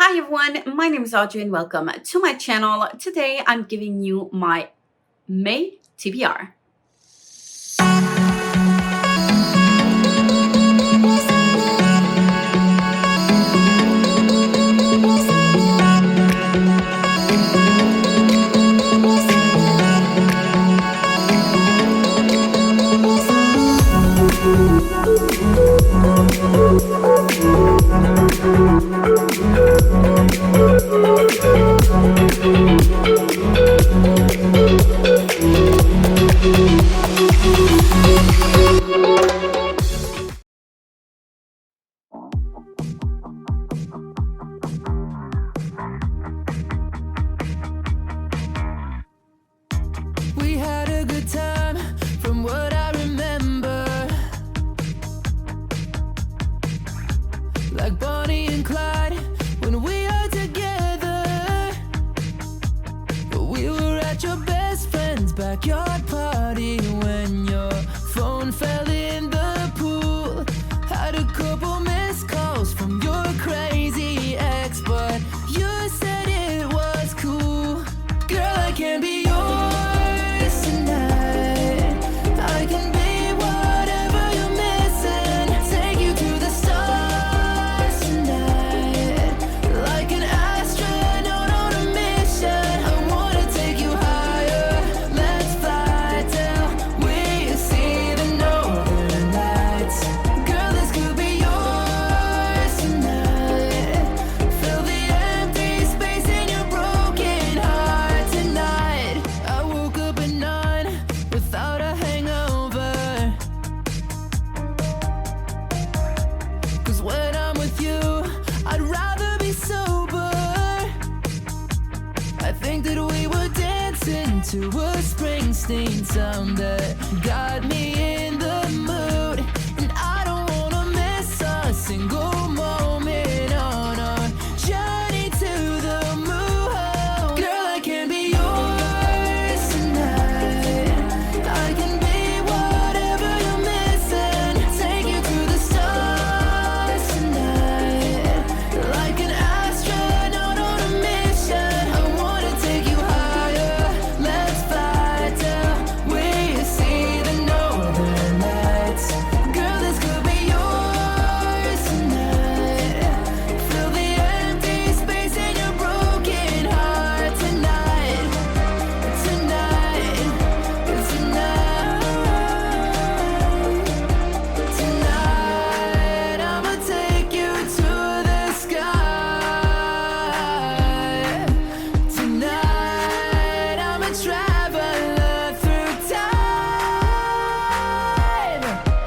Hi everyone, my name is Audrey and welcome to my channel. Today I'm giving you my May TBR. We had a good time from what I remember, like Bonnie and Clyde when we are together. But we were at your best friend's backyard party when your phone fell in the pool. Had a couple missed calls from your crazy ex, but you said it was cool. Girl, I can't be yours tonight. I can be whatever you're missing. Take you to the stars tonight, like an astronaut on a mission. I wanna take you higher. Let's fly till we see the northern lights. Girl, this could be yours tonight. Fill the empty space in your broken heart tonight. I woke up at 9 without a hangover, 'cause when I'm with you, I'd rather be sober. I think that we were dancing to a Springsteen song that got me in the mood, and I don't wanna miss a single moment on our journey to the moon. Girl, I can be yours tonight. I can be whatever you're missing. Take you to the stars tonight, like an astronaut on a mission. I wanna take you higher. Let's fly till we see the northern lights. Girl, this could be yours tonight. Fill the empty space in your broken heart tonight. Tonight, tonight, I'ma take you to the sky. Tonight, I'm a traveler through time.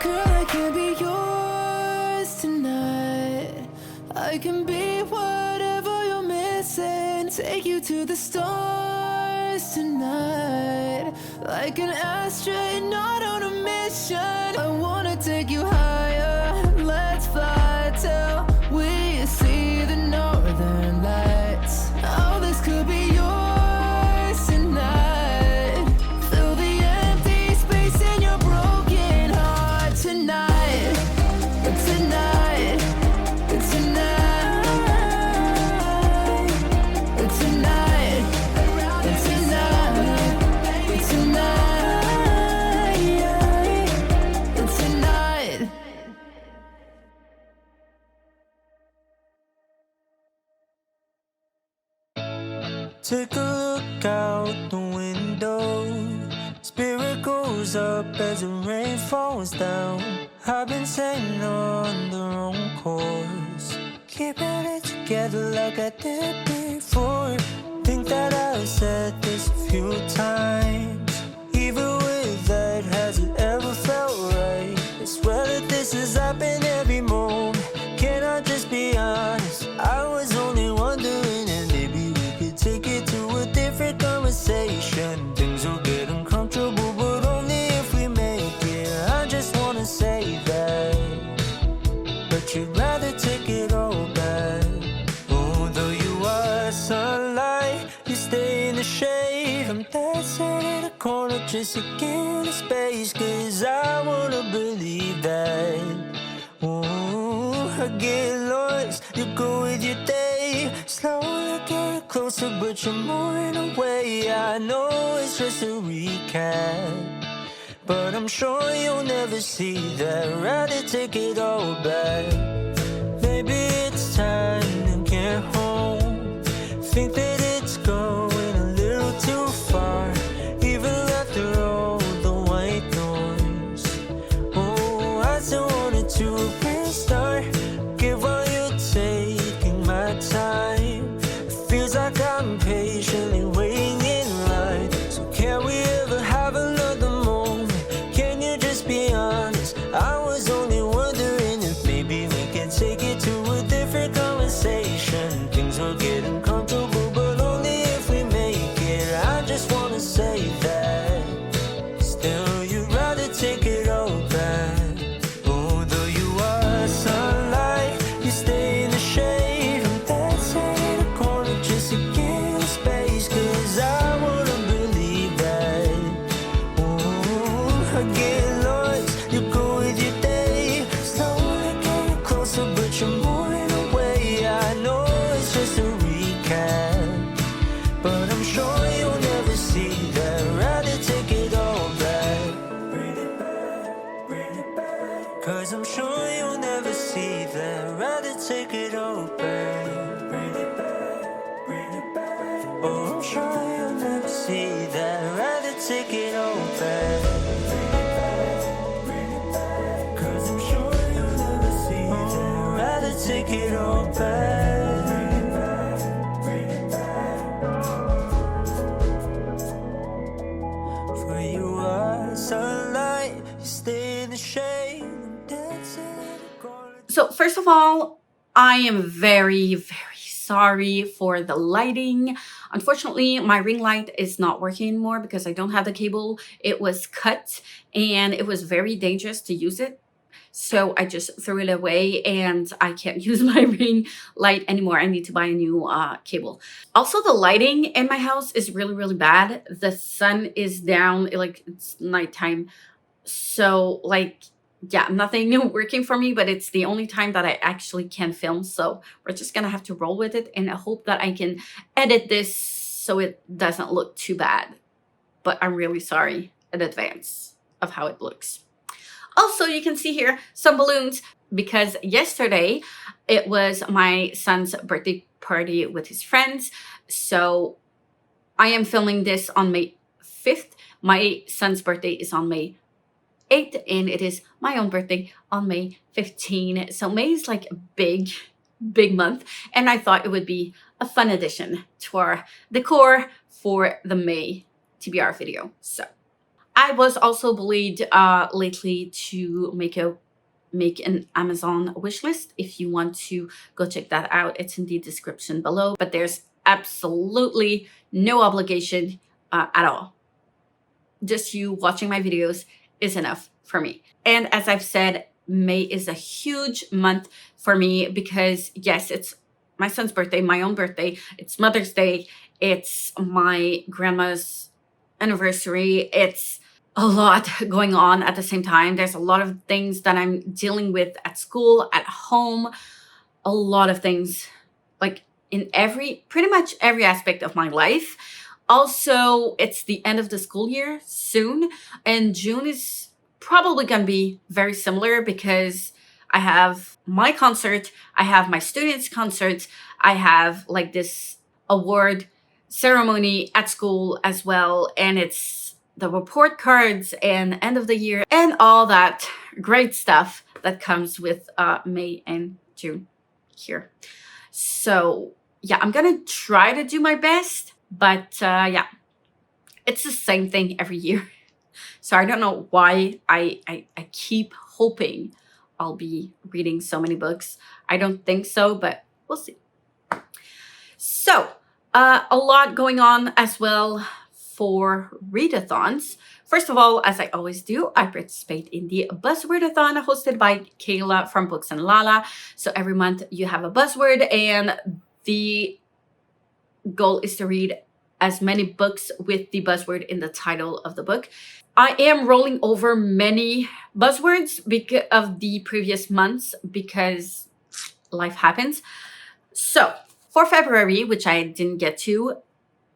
Girl, I can be yours tonight. I can be whatever you're missing. Take you to the stars tonight, like an astronaut on a mission. I wanna take you higher. Let's fly till we see the northern lights. Oh, this could be yours tonight. Fill the empty space in your broken heart tonight. Tonight, tonight, tonight, tonight, tonight, tonight. Take a look out the window. Spirit goes up as the rain falls down. I've been sailing on the wrong course, keeping it together like I did before. Think that I've said this a few times. Even with that, has it ever felt right? I swear that this has happened every moment. Can I just be honest? I was only wondering, and maybe we could take it to a different conversation. Things will get uncomfortable, but only if we make it. I just wanna say that, but you'd rather take it all back. Although you are sunlight, you stay in the shade. I'm dancing in a corner just to get a space, 'cause I wanna believe that. Ooh, I get lost, you go with your day. Slowly getting closer, but you're moving away. I know it's just a recap, but I'm sure you'll never see that. Rather take it all back. Maybe it's time to get home. Think that it's going a little too far, even after all the white noise. Oh, I still wanted to restart. Give all you're taking my time. It feels like I'm patiently waiting in line. So can we ever have another moment? Can you just be honest? I was only wondering if maybe we can take it to a different conversation. Things will get uncomfortable, but only if we make it. I just wanna say that still you'd rather take it all back. Although you are sunlight, you stay in the shade. I'm dancing in a corner just to give you space, 'cause I wouldn't believe that. Oh, I get lost, you go with your day. Slowly getting closer, but you're moving away. I know it's just a recap, but I'm sure you'll never see that. Rather take it all back. Bring it back, bring it back. 'Cause I'm sure you'll never see that. Rather take it all back. Bring it back, bring it back. Oh, I'm sure you'll never see that. Rather take it all back. Bring it back, bring it back. 'Cause I'm sure you'll never see that. Rather take it all back. Bring it back, bring it back. For you are sunlight, you stay in the shade. Dancing in the corner. So first of all, I am very, very sorry for the lighting. Unfortunately, my ring light is not working anymore because I don't have the cable. It was cut and it was very dangerous to use it. So I just threw it away and I can't use my ring light anymore. I need to buy a new cable. Also, the lighting in my house is really, really bad. The sun is down, like it's nighttime. So like, yeah, nothing working for me, but it's the only time that I actually can film. So we're just gonna have to roll with it, and I hope that I can edit this so it doesn't look too bad. But I'm really sorry in advance of how it looks. Also, you can see here some balloons because yesterday it was my son's birthday party with his friends. So I am filming this on May 5th. My son's birthday is on May 8th, and it is my own birthday on May 15th. So May is like a big month, and I thought it would be a fun addition to our decor for the May TBR video. So I was also bullied lately to make an Amazon wish list. If you want to go check that out, it's in the description below. But there's absolutely no obligation at all. Just you watching my videos is enough for me. And as I've said, May is a huge month for me because yes, it's my son's birthday, my own birthday, it's Mother's Day, it's my grandma's anniversary. It's a lot going on at the same time. There's a lot of things that I'm dealing with at school, at home, a lot of things like in pretty much every aspect of my life. Also, it's the end of the school year soon, and June is probably going to be very similar because I have my concert, I have my students' concerts, I have like this award ceremony at school as well, and it's the report cards and end of the year and all that great stuff that comes with May and June here. So yeah, I'm gonna try to do my best, but yeah, it's the same thing every year. So I don't know why I keep hoping I'll be reading so many books. I don't think so, but we'll see. So a lot going on as well for readathons. First of all, as I always do, I participate in the Buzzwordathon hosted by Kayla from Books and Lala. So every month you have a buzzword, and the goal is to read as many books with the buzzword in the title of the book. I am rolling over many buzzwords because of the previous months because life happens. So For February, which I didn't get to,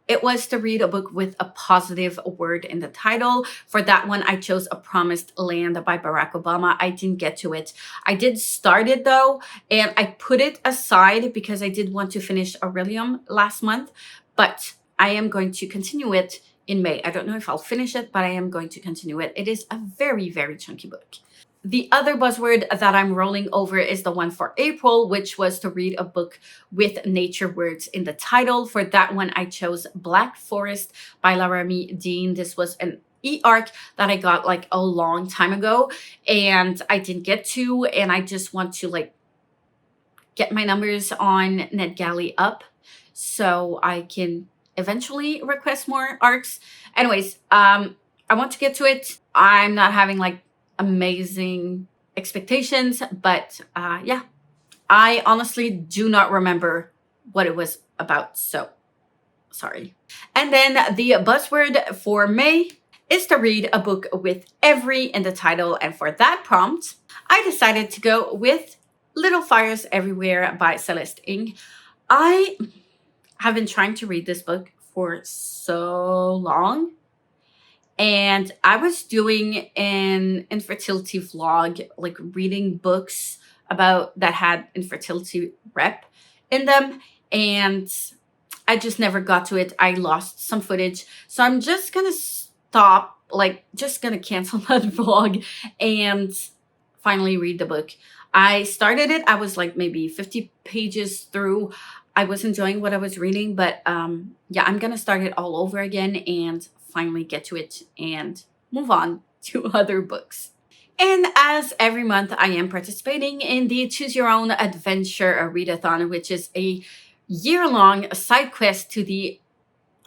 it was to read a book with a positive word in the title. For that one, I chose A Promised Land by Barack Obama. I didn't get to it. I did start it though, and I put it aside because I did want to finish Aurelium last month, but I am going to continue it in May. I don't know if I'll finish it, but I am going to continue it. It is a very, very chunky book. The other buzzword that I'm rolling over is the one for April, which was to read a book with nature words in the title. For that one, I chose Black Forest by Laramie Dean. This was an e-arc that I got like a long time ago and I didn't get to, and I just want to like get my numbers on NetGalley up so I can eventually request more arcs. Anyways, I want to get to it. I'm not having like amazing expectations, but yeah, I honestly do not remember what it was about, so sorry. And then the buzzword for May is to read a book with every in the title, and for that prompt, I decided to go with Little Fires Everywhere by Celeste Ng. I have been trying to read this book for so long, and I was doing an infertility vlog, like reading books about that had infertility rep in them, and I just never got to it. I lost some footage, so I'm just gonna stop, like just gonna cancel that vlog and finally read the book. I started it, I was like maybe 50 pages through. I was enjoying what I was reading, but yeah, I'm gonna start it all over again and finally get to it and move on to other books. And as every month, I am participating in the Choose Your Own Adventure Readathon, which is a year-long side quest to the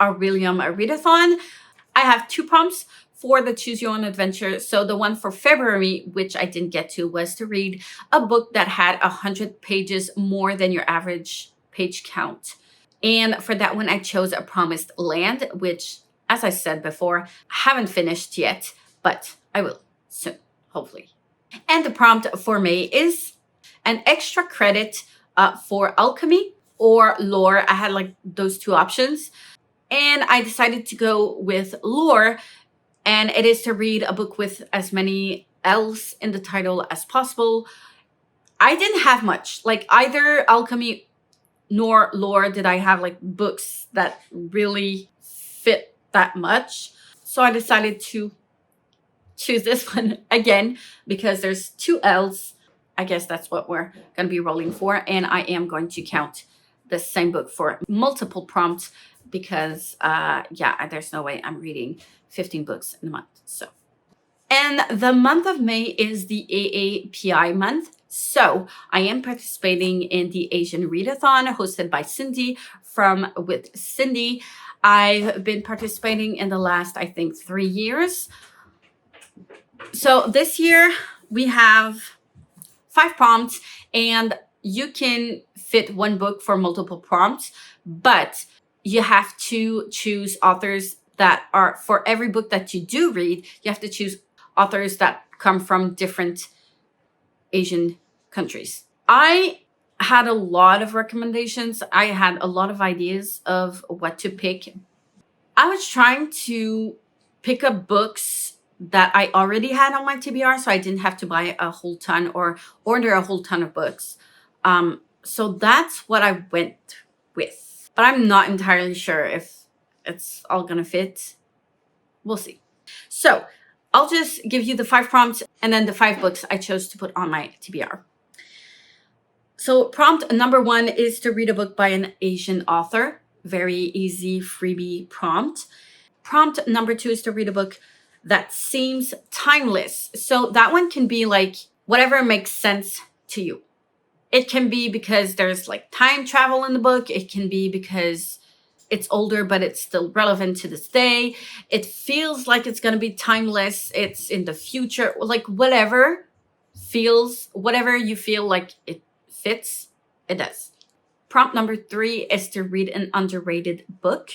Aurelium Readathon. I have 2 prompts for the Choose Your Own Adventure. So the one for February, which I didn't get to, was to read a book that had 100 pages more than your average page count. And for that one, I chose A Promised Land, which, as I said before, I haven't finished yet, but I will soon, hopefully. And the prompt for May is an extra credit for alchemy or lore. I had like those 2 options, and I decided to go with lore, and it is to read a book with as many L's in the title as possible. I didn't have much, like either alchemy nor lore did I have like books that really fit that much. So I decided to choose this one again because there's 2 L's. I guess that's what we're going to be rolling for. And I am going to count the same book for multiple prompts because yeah, there's no way I'm reading 15 books in a month. So, and the month of May is the AAPI month. So I am participating in the Asian Readathon hosted by Cindy from With Cindy. I've been participating in the last, I think, 3 years. So this year we have 5 prompts, and you can fit 1 book for multiple prompts, but you have to choose authors that are, for every book that you do read, you have to choose authors that come from different Asian countries. I had a lot of recommendations. I had a lot of ideas of what to pick. I was trying to pick up books that I already had on my TBR, so I didn't have to buy a whole ton or order a whole ton of books. So that's what I went with. But I'm not entirely sure if it's all gonna fit. We'll see. So I'll just give you the 5 prompts and then the 5 books I chose to put on my TBR. So prompt number 1 is to read a book by an Asian author. Very easy freebie prompt. Prompt number 2 is to read a book that seems timeless. So that one can be like whatever makes sense to you. It can be because there's like time travel in the book. It can be because it's older, but it's still relevant to this day. It feels like it's going to be timeless. It's in the future, like whatever you feel like it fits, it does. Prompt number 3 is to read an underrated book.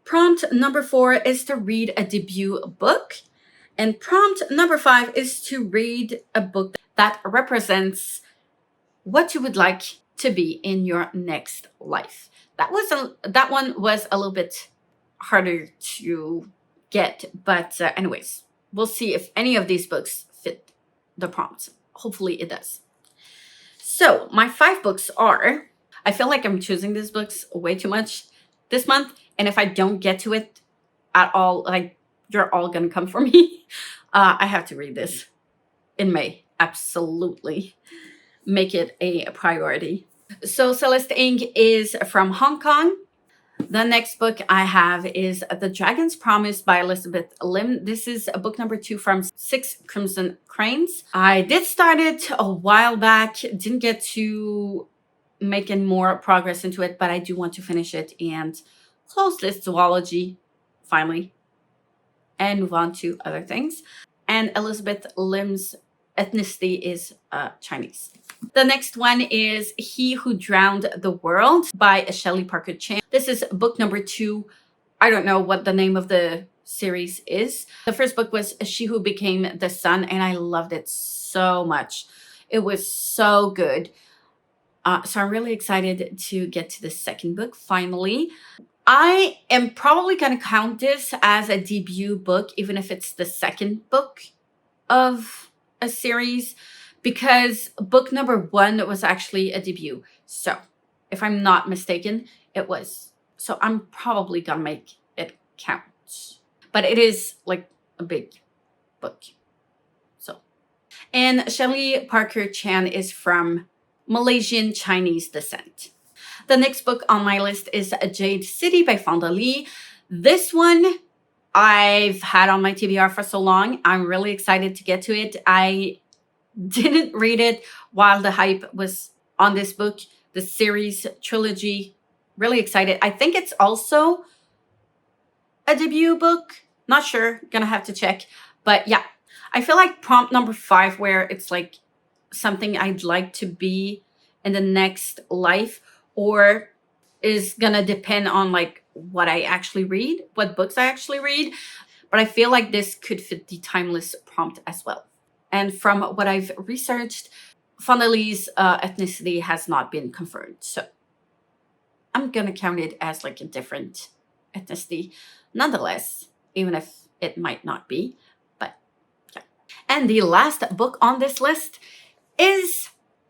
Prompt number 4 is to read a debut book. And prompt number 5 is to read a book that represents what you would like to be in your next life. That one was a little bit harder to get, but anyways, we'll see if any of these books fit the prompts. Hopefully it does. So my 5 books are, I feel like I'm choosing these books way too much this month, and if I don't get to it at all, like, you're all gonna come for me. I have to read this in May. Absolutely. Make it a priority. So Celeste Ng is from Hong Kong. The next book I have is The Dragon's Promise by Elizabeth Lim. This is book number 2 from Six Crimson Cranes. I did start it a while back, didn't get to make any more progress into it, but I do want to finish it and close this zoology finally and move on to other things. And Elizabeth Lim's ethnicity is Chinese. The next one is He Who Drowned the World by Shelley Parker Chan. This is book number 2. I don't know what the name of the series is. The first book was She Who Became the Sun, and I loved it so much. It was so good. So I'm really excited to get to the second book finally. I am probably going to count this as a debut book, even if it's the second book of a series, because book number 1 was actually a debut. So if I'm not mistaken, it was. So I'm probably going to make it count. But it is like a big book. So, and Shelley Parker Chan is from Malaysian Chinese descent. The next book on my list is Jade City by Fonda Lee. This one I've had on my TBR for so long. I'm really excited to get to it. I didn't read it while the hype was on this book, the series trilogy. Really excited. I think it's also a debut book. Not sure. Gonna have to check. But yeah, I feel like prompt number 5, where it's like something I'd like to be in the next life, or is gonna depend on like what I actually read, what books I actually read. But I feel like this could fit the timeless prompt as well. And from what I've researched, Fonda Lee's ethnicity has not been confirmed. So I'm gonna count it as like a different ethnicity nonetheless, even if it might not be. But yeah. And the last book on this list is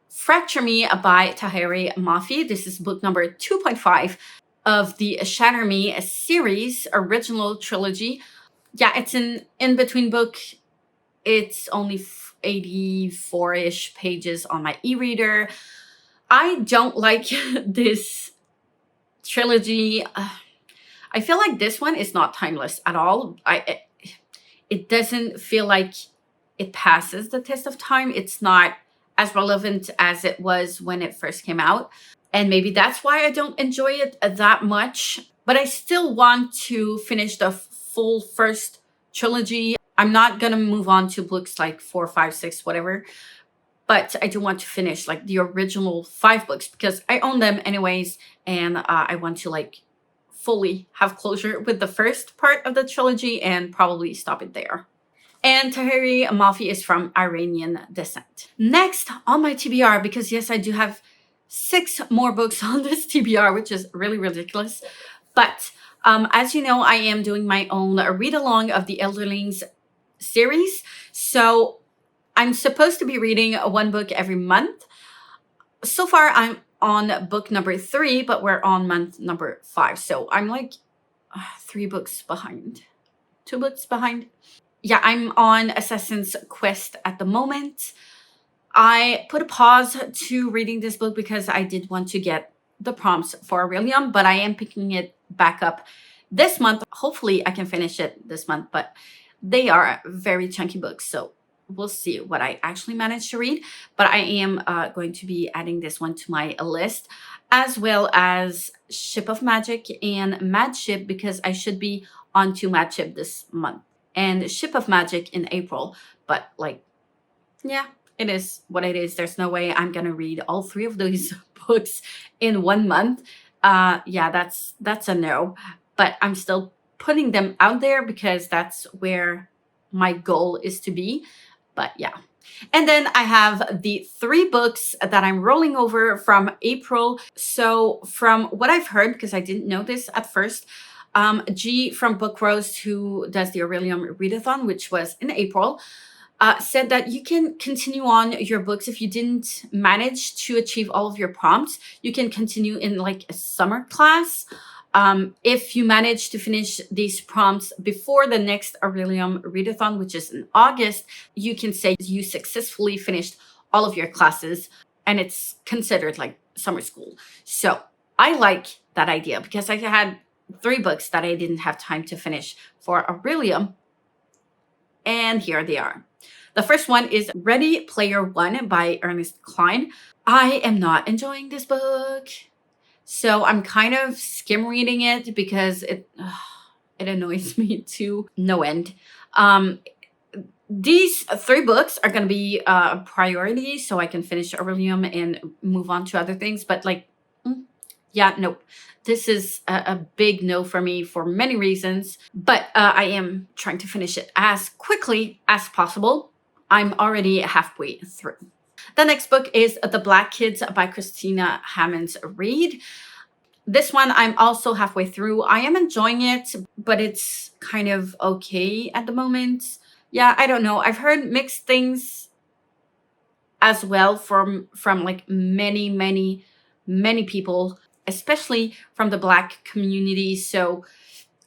Fracture Me by Taheri Mafi. This is book number 2.5 of the Shatter Me series original trilogy. Yeah, it's an in-between book. It's only 84-ish pages on my e-reader. I don't like this trilogy. I feel like this one is not timeless at all. It doesn't feel like it passes the test of time. It's not as relevant as it was when it first came out. And maybe that's why I don't enjoy it that much. But I still want to finish the full first trilogy. I'm not going to move on to books like 4, 5, 6, whatever. But I do want to finish like the original 5 books because I own them anyways. And I want to like fully have closure with the first part of the trilogy and probably stop it there. And Taheri Mafi is from Iranian descent. Next on my TBR, because yes, I do have 6 more books on this TBR, which is really ridiculous. But as you know, I am doing my own read-along of the Elderlings series. So I'm supposed to be reading 1 book every month. So far, I'm on book number 3, but we're on month number 5. So I'm like 3 books behind. 2 books behind. Yeah, I'm on Assassin's Quest at the moment. I put a pause to reading this book because I did want to get the prompts for Aurelium, but I am picking it back up this month. Hopefully I can finish it this month, but they are very chunky books, so we'll see what I actually manage to read. But I am going to be adding this one to my list, as well as Ship of Magic and Mad Ship, because I should be on to Mad Ship this month. And Ship of Magic in April. But like, yeah, it is what it is. There's no way I'm going to read all 3 of those books in 1 month. Yeah, that's a no. But I'm still putting them out there because that's where my goal is to be. But yeah, And then I have the 3 books that I'm rolling over from April. So from what I've heard, because I didn't know this at first, G from BookRoast, who does the Aurelium Readathon, which was in April, said that you can continue on your books if you didn't manage to achieve all of your prompts. You can continue in like a summer class. If you manage to finish these prompts before the next Aurelium Readathon, which is in August, you can say you successfully finished all of your classes and it's considered like summer school. So I like that idea because I had 3 books that I didn't have time to finish for Aurelium. And here they are. The first one is Ready Player One by Ernest Cline. I am not enjoying this book. So I'm kind of skim reading it because it annoys me to no end. These 3 books are going to be a priority so I can finish Aurelium and move on to other things. But like, yeah, nope. This is a big no for me for many reasons. But I am trying to finish it as quickly as possible. I'm already halfway through. The next book is The Black Kids by Christina Hammonds Reed. This one I'm also halfway through. I am enjoying it, but it's kind of okay at the moment. Yeah, I don't know. I've heard mixed things as well from like many people, especially from the Black community. So,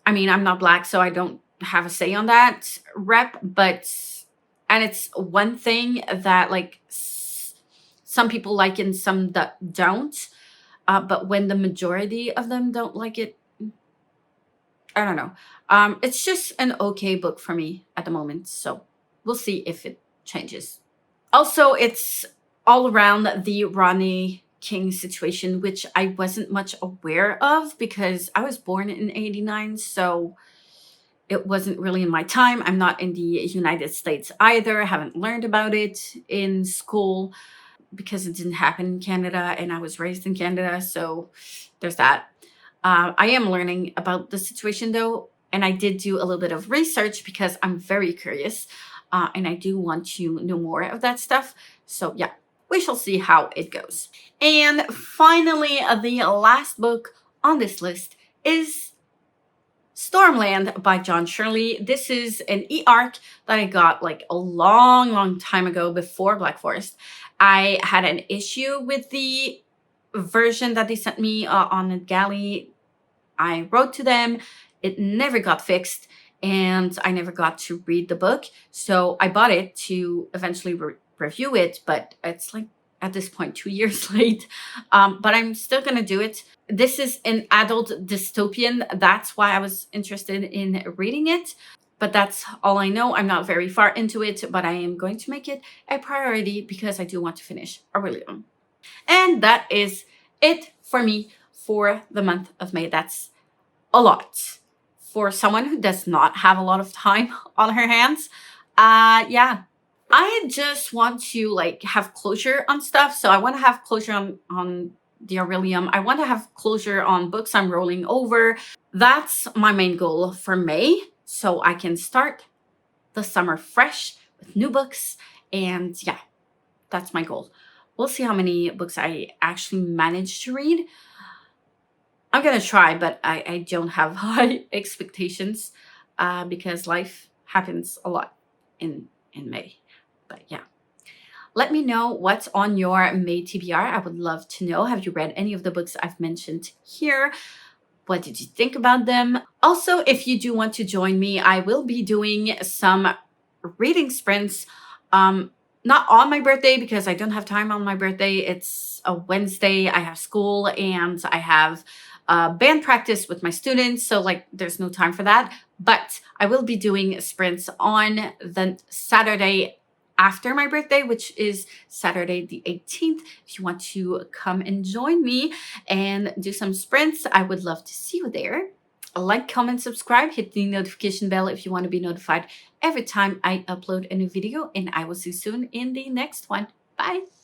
I mean, I'm not Black, so I don't have a say on that rep, and it's one thing that like some people like and some that don't. But when the majority of them don't like it, I don't know. It's just an okay book for me at the moment. So we'll see if it changes. Also, it's all around the Ronnie King situation, which I wasn't much aware of because I was born in '89. So it wasn't really in my time. I'm not in the United States either. I haven't learned about it in school because it didn't happen in Canada and I was raised in Canada. So there's that. I am learning about the situation though. And I did do a little bit of research because I'm very curious. And I do want to know more of that stuff. So yeah, we shall see how it goes. And finally, the last book on this list is Stormland by John Shirley. This is an e-arc that I got like a long time ago before Black Forest. I had an issue with the version that they sent me on the galley. I wrote to them. It never got fixed and I never got to read the book. So I bought it to eventually review it, but it's like at this point 2 years late. But I'm still going to do it. This is an adult dystopian. That's why I was interested in reading it. But that's all I know. I'm not very far into it, but I am going to make it a priority because I do want to finish Aurelium. And that is it for me for the month of May. That's a lot for someone who does not have a lot of time on her hands. Yeah. I just want to like have closure on stuff. So I want to have closure on the Aurelium. I want to have closure on books I'm rolling over. That's my main goal for May. So I can start the summer fresh with new books. And yeah, that's my goal. We'll see how many books I actually manage to read. I'm going to try, but I don't have high expectations because life happens a lot in May. But yeah. Let me know what's on your May TBR. I would love to know. Have you read any of the books I've mentioned here? What did you think about them? Also, if you do want to join me, I will be doing some reading sprints. Not on my birthday because I don't have time on my birthday. It's a Wednesday. I have school and I have band practice with my students. So like there's no time for that. But I will be doing sprints on the Saturday after my birthday, which is Saturday the 18th. If you want to come and join me and do some sprints, I would love to see you there. Like, comment, subscribe, hit the notification bell if you want to be notified every time I upload a new video, and I will see you soon in the next one. Bye.